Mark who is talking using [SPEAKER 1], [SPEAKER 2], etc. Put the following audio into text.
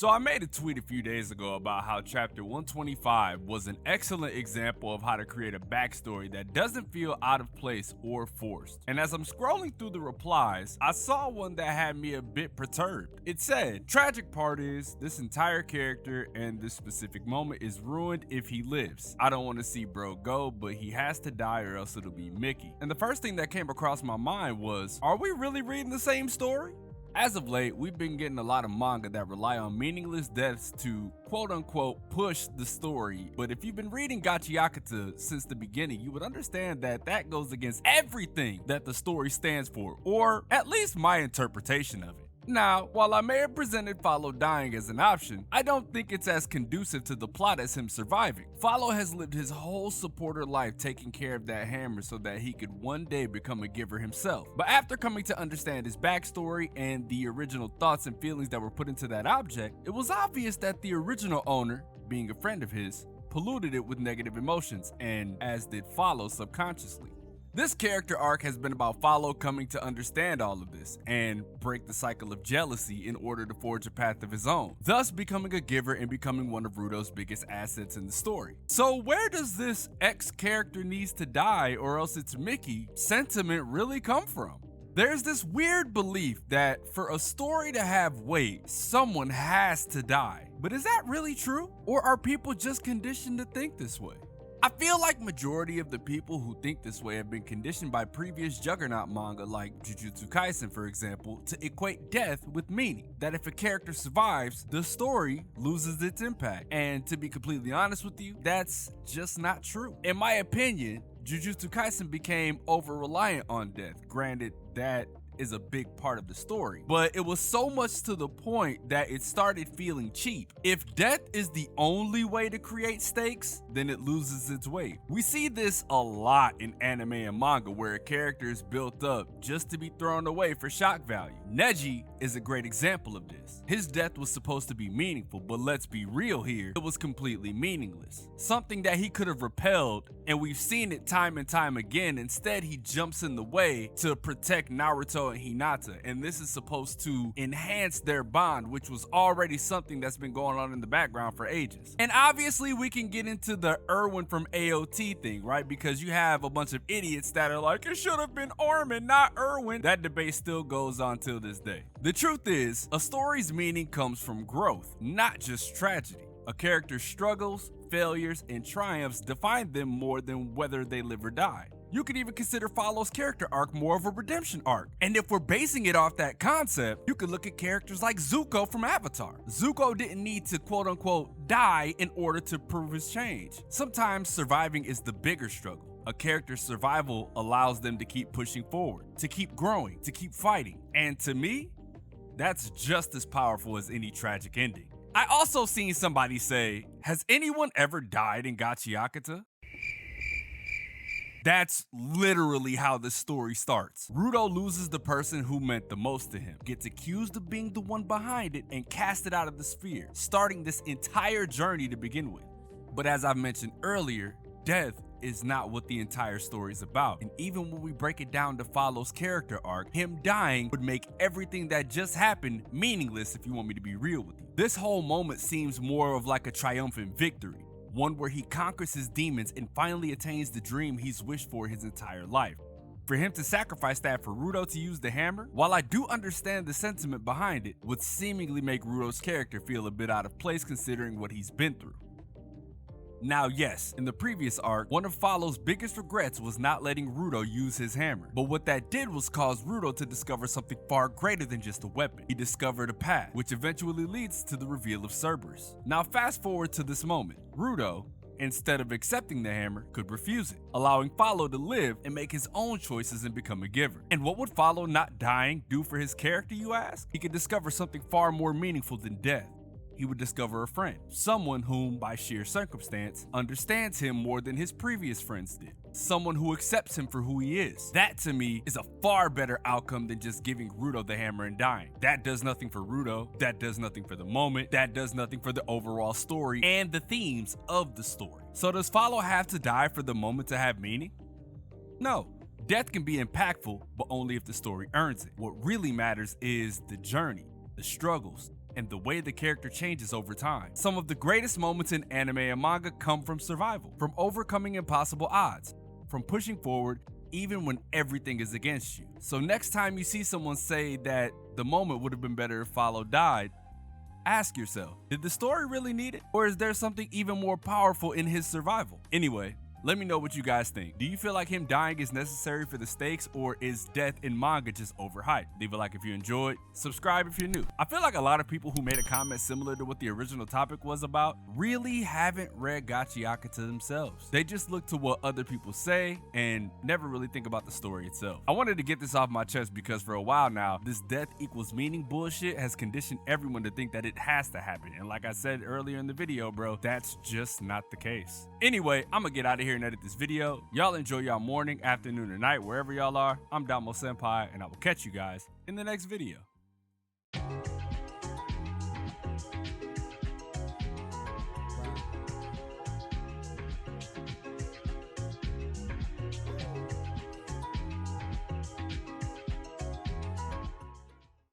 [SPEAKER 1] So I made a tweet a few days ago about how chapter 125 was an excellent example of how to create a backstory that doesn't feel out of place or forced. And as I'm scrolling through the replies, I saw one that had me a bit perturbed. It said, "Tragic part is, this entire character and this specific moment is ruined if he lives. I don't want to see bro go, but he has to die or else it'll be Mickey." And the first thing that came across my mind was, are we really reading the same story? As of late, we've been getting a lot of manga that rely on meaningless deaths to quote-unquote push the story, but if you've been reading Gachiakuta since the beginning, you would understand that that goes against everything that the story stands for, or at least my interpretation of it. Now, while I may have presented Follo dying as an option, I don't think it's as conducive to the plot as him surviving. Follo has lived his whole supporter life taking care of that hammer so that he could one day become a giver himself. But after coming to understand his backstory and the original thoughts and feelings that were put into that object, it was obvious that the original owner, being a friend of his, polluted it with negative emotions, and as did Follo subconsciously. This character arc has been about Follo coming to understand all of this and break the cycle of jealousy in order to forge a path of his own, thus becoming a giver and becoming one of Rudo's biggest assets in the story. So where does this X character needs to die or else it's Mickey sentiment really come from? There's this weird belief that for a story to have weight, someone has to die. But is that really true? Or are people just conditioned to think this way? I feel like majority of the people who think this way have been conditioned by previous juggernaut manga like Jujutsu Kaisen, for example, to equate death with meaning. That if a character survives, the story loses its impact. And to be completely honest with you, that's just not true. In my opinion, Jujutsu Kaisen became over-reliant on death. Granted, that is a big part of the story, but it was so much to the point that it started feeling cheap. If death is the only way to create stakes, then it loses its weight. We see this a lot in anime and manga where a character is built up just to be thrown away for shock value. Neji is a great example of this. His death was supposed to be meaningful, but let's be real here, it was completely meaningless. Something that he could have repelled, and we've seen it time and time again. Instead, he jumps in the way to protect Naruto and Hinata, and this is supposed to enhance their bond, which was already something that's been going on in the background for ages. And obviously we can get into the Erwin from AOT thing, right? Because you have a bunch of idiots that are like, it should have been Armin, not Erwin. That debate still goes on till this day. The truth is, a story's meaning comes from growth, not just tragedy. A character's struggles, failures, and triumphs define them more than whether they live or die. You could even consider Follo's character arc more of a redemption arc. And if we're basing it off that concept, you could look at characters like Zuko from Avatar. Zuko didn't need to quote-unquote die in order to prove his change. Sometimes surviving is the bigger struggle. A character's survival allows them to keep pushing forward, to keep growing, to keep fighting. And to me, that's just as powerful as any tragic ending. I also seen somebody say, has anyone ever died in Gachiakuta? That's literally how the story starts. Rudo loses the person who meant the most to him, gets accused of being the one behind it, and casted out of the sphere, starting this entire journey to begin with. But as I mentioned earlier, death is not what the entire story is about. And even when we break it down to Follo's character arc, him dying would make everything that just happened meaningless if you want me to be real with you. This whole moment seems more of like a triumphant victory. One where he conquers his demons and finally attains the dream he's wished for his entire life. For him to sacrifice that for Rudo to use the hammer, while I do understand the sentiment behind it, would seemingly make Rudo's character feel a bit out of place considering what he's been through. Now yes, in the previous arc, one of Follo's biggest regrets was not letting Rudo use his hammer. But what that did was cause Rudo to discover something far greater than just a weapon. He discovered a path, which eventually leads to the reveal of Cerberus. Now fast forward to this moment. Rudo, instead of accepting the hammer, could refuse it, allowing Follo to live and make his own choices and become a giver. And what would Follo not dying do for his character, you ask? He could discover something far more meaningful than death. He would discover a friend, someone whom, by sheer circumstance, understands him more than his previous friends did. Someone who accepts him for who he is. That, to me, is a far better outcome than just giving Rudo the hammer and dying. That does nothing for Rudo, that does nothing for the moment, that does nothing for the overall story and the themes of the story. So does Follo have to die for the moment to have meaning? No. Death can be impactful, but only if the story earns it. What really matters is the journey, the struggles, and the way the character changes over time. Some of the greatest moments in anime and manga come from survival, from overcoming impossible odds, from pushing forward even when everything is against you. So next time you see someone say that the moment would have been better if Follo died, ask yourself, did the story really need it? Or is there something even more powerful in his survival? Anyway, let me know what you guys think. Do you feel like him dying is necessary for the stakes, or is death in manga just overhyped? Leave a like if you enjoyed, subscribe if you're new. I feel like a lot of people who made a comment similar to what the original topic was about really haven't read Gachiakuta themselves. They just look to what other people say and never really think about the story itself. I wanted to get this off my chest because for a while now, this death equals meaning bullshit has conditioned everyone to think that it has to happen. And like I said earlier in the video, bro, that's just not the case. Anyway, I'm gonna get out of here and edit this video. Y'all enjoy y'all morning, afternoon, or night, wherever y'all are. I'm DomoSenpai, and I will catch you guys in the next video.